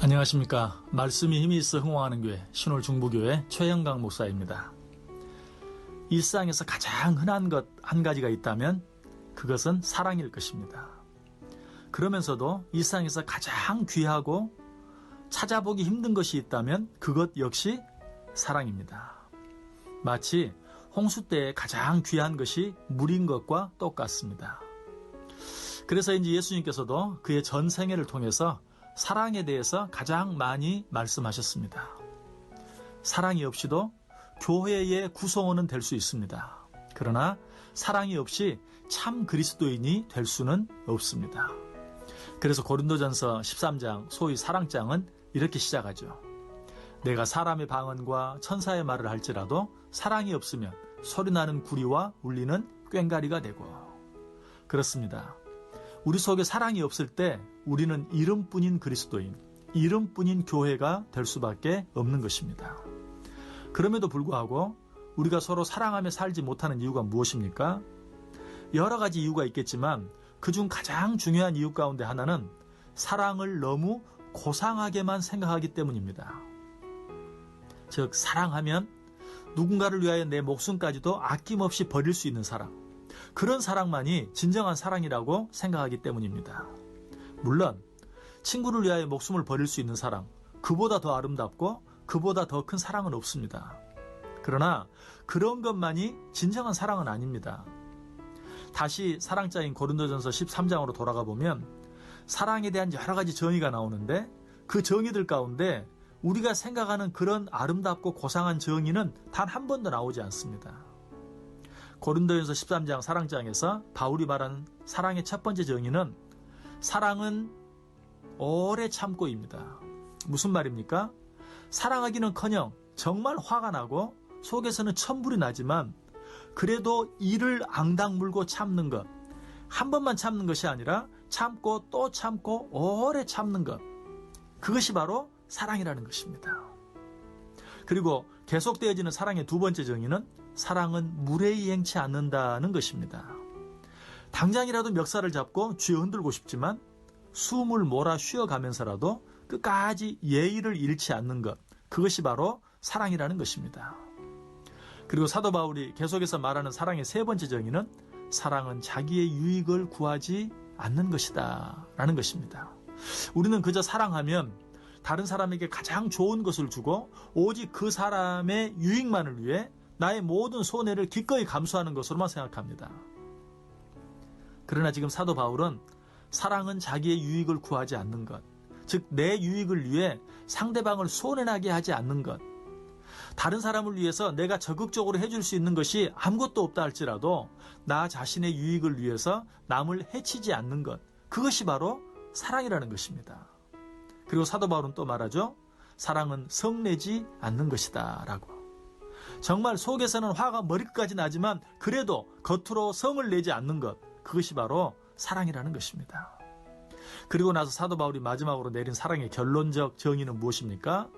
안녕하십니까. 말씀이 힘이 있어 흥왕하는 교회 신월중부교회 최영강 목사입니다. 이 세상에서 가장 흔한 것 한 가지가 있다면 그것은 사랑일 것입니다. 그러면서도 이 세상에서 가장 귀하고 찾아보기 힘든 것이 있다면 그것 역시 사랑입니다. 마치 홍수 때에 가장 귀한 것이 물인 것과 똑같습니다. 그래서인지 예수님께서도 그의 전생애를 통해서 사랑에 대해서 가장 많이 말씀하셨습니다. 사랑이 없이도 교회의 구성원은 될 수 있습니다. 그러나 사랑이 없이 참 그리스도인이 될 수는 없습니다. 그래서 고린도전서 13장 소위 사랑장은 이렇게 시작하죠. 내가 사람의 방언과 천사의 말을 할지라도 사랑이 없으면 소리나는 구리와 울리는 꽹과리가 되고. 그렇습니다. 우리 속에 사랑이 없을 때 우리는 이름뿐인 그리스도인, 이름뿐인 교회가 될 수밖에 없는 것입니다. 그럼에도 불구하고 우리가 서로 사랑하며 살지 못하는 이유가 무엇입니까? 여러 가지 이유가 있겠지만 그중 가장 중요한 이유 가운데 하나는 사랑을 너무 고상하게만 생각하기 때문입니다. 즉, 사랑하면 누군가를 위하여 내 목숨까지도 아낌없이 버릴 수 있는 사랑, 그런 사랑만이 진정한 사랑이라고 생각하기 때문입니다. 물론 친구를 위하여 목숨을 버릴 수 있는 사랑, 그보다 더 아름답고 그보다 더 큰 사랑은 없습니다. 그러나 그런 것만이 진정한 사랑은 아닙니다. 다시 사랑자인 고린도전서 13장으로 돌아가 보면 사랑에 대한 여러 가지 정의가 나오는데 그 정의들 가운데 우리가 생각하는 그런 아름답고 고상한 정의는 단 한 번도 나오지 않습니다. 고린도전서 13장 사랑장에서 바울이 말하는 사랑의 첫 번째 정의는 사랑은 오래 참고입니다. 무슨 말입니까? 사랑하기는커녕 정말 화가 나고 속에서는 천불이 나지만 그래도 이를 앙당 물고 참는 것, 한 번만 참는 것이 아니라 참고 또 참고 오래 참는 것, 그것이 바로 사랑이라는 것입니다. 그리고 계속되어지는 사랑의 두 번째 정의는 사랑은 무례히 않는다는 것입니다. 당장이라도 멱살을 잡고 쥐어 흔들고 싶지만 숨을 몰아 쉬어가면서라도 끝까지 예의를 잃지 않는 것, 그것이 바로 사랑이라는 것입니다. 그리고 사도 바울이 계속해서 말하는 사랑의 세 번째 정의는 사랑은 자기의 유익을 구하지 않는 것이다 라는 것입니다. 우리는 그저 사랑하면 다른 사람에게 가장 좋은 것을 주고 오직 그 사람의 유익만을 위해 나의 모든 손해를 기꺼이 감수하는 것으로만 생각합니다. 그러나 지금 사도 바울은 사랑은 자기의 유익을 구하지 않는 것, 즉 내 유익을 위해 상대방을 손해나게 하지 않는 것, 다른 사람을 위해서 내가 적극적으로 해줄 수 있는 것이 아무것도 없다 할지라도 나 자신의 유익을 위해서 남을 해치지 않는 것, 그것이 바로 사랑이라는 것입니다. 그리고 사도 바울은 또 말하죠. 사랑은 성내지 않는 것이다 라고. 정말 속에서는 화가 머리끝까지 나지만 그래도 겉으로 성을 내지 않는 것, 그것이 바로 사랑이라는 것입니다. 그리고 나서 사도 바울이 마지막으로 내린 사랑의 결론적 정의는 무엇입니까?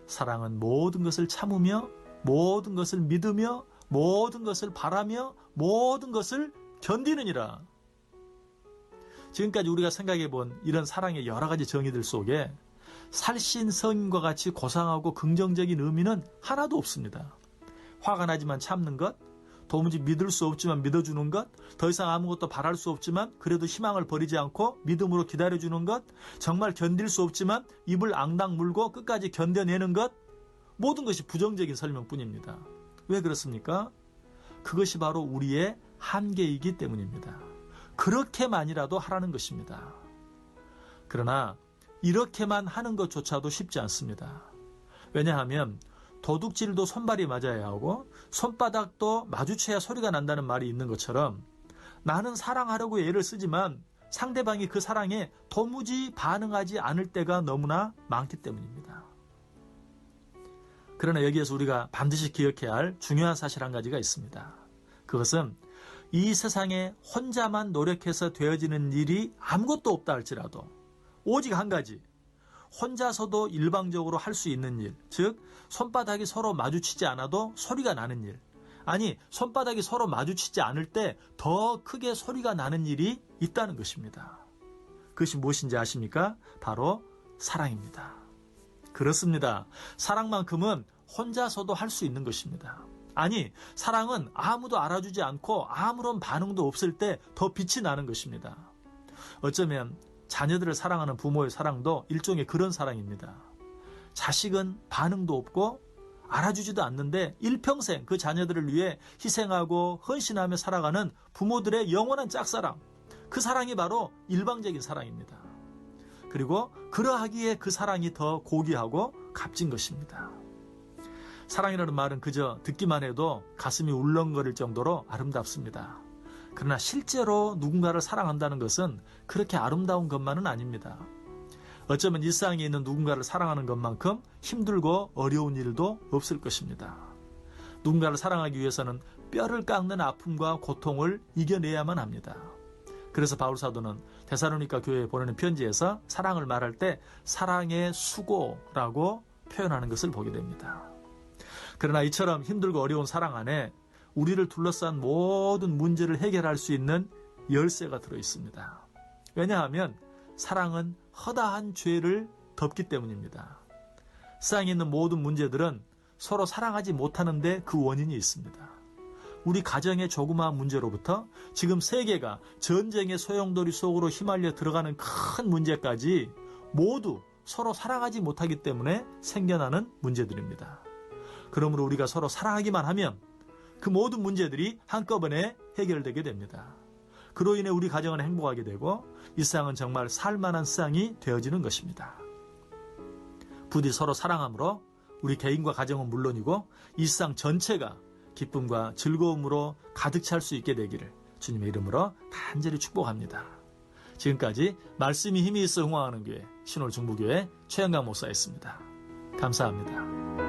사랑은 모든 것을 참으며 모든 것을 믿으며 모든 것을 바라며 모든 것을 견디느니라. 지금까지 우리가 생각해 본 이런 사랑의 여러 가지 정의들 속에 살신성인과 같이 고상하고 긍정적인 의미는 하나도 없습니다. 화가 나지만 참는 것, 도무지 믿을 수 없지만 믿어주는 것, 더 이상 아무것도 바랄 수 없지만 그래도 희망을 버리지 않고 믿음으로 기다려주는 것, 정말 견딜 수 없지만 입을 앙당 물고 끝까지 견뎌내는 것, 모든 것이 부정적인 설명뿐입니다. 왜 그렇습니까? 그것이 바로 우리의 한계이기 때문입니다. 그렇게만이라도 하라는 것입니다. 그러나 이렇게만 하는 것조차도 쉽지 않습니다. 왜냐하면 도둑질도 손발이 맞아야 하고 손바닥도 마주쳐야 소리가 난다는 말이 있는 것처럼 나는 사랑하려고 애를 쓰지만 상대방이 그 사랑에 도무지 반응하지 않을 때가 너무나 많기 때문입니다. 그러나 여기에서 우리가 반드시 기억해야 할 중요한 사실 한 가지가 있습니다. 그것은 이 세상에 혼자만 노력해서 되어지는 일이 아무것도 없다 할지라도 오직 한 가지, 혼자서도 일방적으로 할 수 있는 일, 즉 손바닥이 서로 마주치지 않아도 소리가 나는 일, 아니 손바닥이 서로 마주치지 않을 때 더 크게 소리가 나는 일이 있다는 것입니다. 그것이 무엇인지 아십니까? 바로 사랑입니다. 그렇습니다. 사랑만큼은 혼자서도 할 수 있는 것입니다. 아니, 사랑은 아무도 알아주지 않고 아무런 반응도 없을 때 더 빛이 나는 것입니다. 어쩌면 자녀들을 사랑하는 부모의 사랑도 일종의 그런 사랑입니다. 자식은 반응도 없고 알아주지도 않는데 일평생 그 자녀들을 위해 희생하고 헌신하며 살아가는 부모들의 영원한 짝사랑, 그 사랑이 바로 일방적인 사랑입니다. 그리고 그러하기에 그 사랑이 더 고귀하고 값진 것입니다. 사랑이라는 말은 그저 듣기만 해도 가슴이 울렁거릴 정도로 아름답습니다. 그러나 실제로 누군가를 사랑한다는 것은 그렇게 아름다운 것만은 아닙니다. 어쩌면 일상에 있는 누군가를 사랑하는 것만큼 힘들고 어려운 일도 없을 것입니다. 누군가를 사랑하기 위해서는 뼈를 깎는 아픔과 고통을 이겨내야만 합니다. 그래서 바울 사도는 데살로니가 교회에 보내는 편지에서 사랑을 말할 때 사랑의 수고라고 표현하는 것을 보게 됩니다. 그러나 이처럼 힘들고 어려운 사랑 안에 우리를 둘러싼 모든 문제를 해결할 수 있는 열쇠가 들어있습니다. 왜냐하면 사랑은 허다한 죄를 덮기 때문입니다. 세상에 있는 모든 문제들은 서로 사랑하지 못하는데 그 원인이 있습니다. 우리 가정의 조그마한 문제로부터 지금 세계가 전쟁의 소용돌이 속으로 휘말려 들어가는 큰 문제까지 모두 서로 사랑하지 못하기 때문에 생겨나는 문제들입니다. 그러므로 우리가 서로 사랑하기만 하면 그 모든 문제들이 한꺼번에 해결되게 됩니다. 그로 인해 우리 가정은 행복하게 되고 이 세상은 정말 살만한 세상이 되어지는 것입니다. 부디 서로 사랑함으로 우리 개인과 가정은 물론이고 이 세상 전체가 기쁨과 즐거움으로 가득 찰 수 있게 되기를 주님의 이름으로 간절히 축복합니다. 지금까지 말씀이 힘이 있어 흥황하는 교회 신홀 중부교회 최영강 목사였습니다. 감사합니다.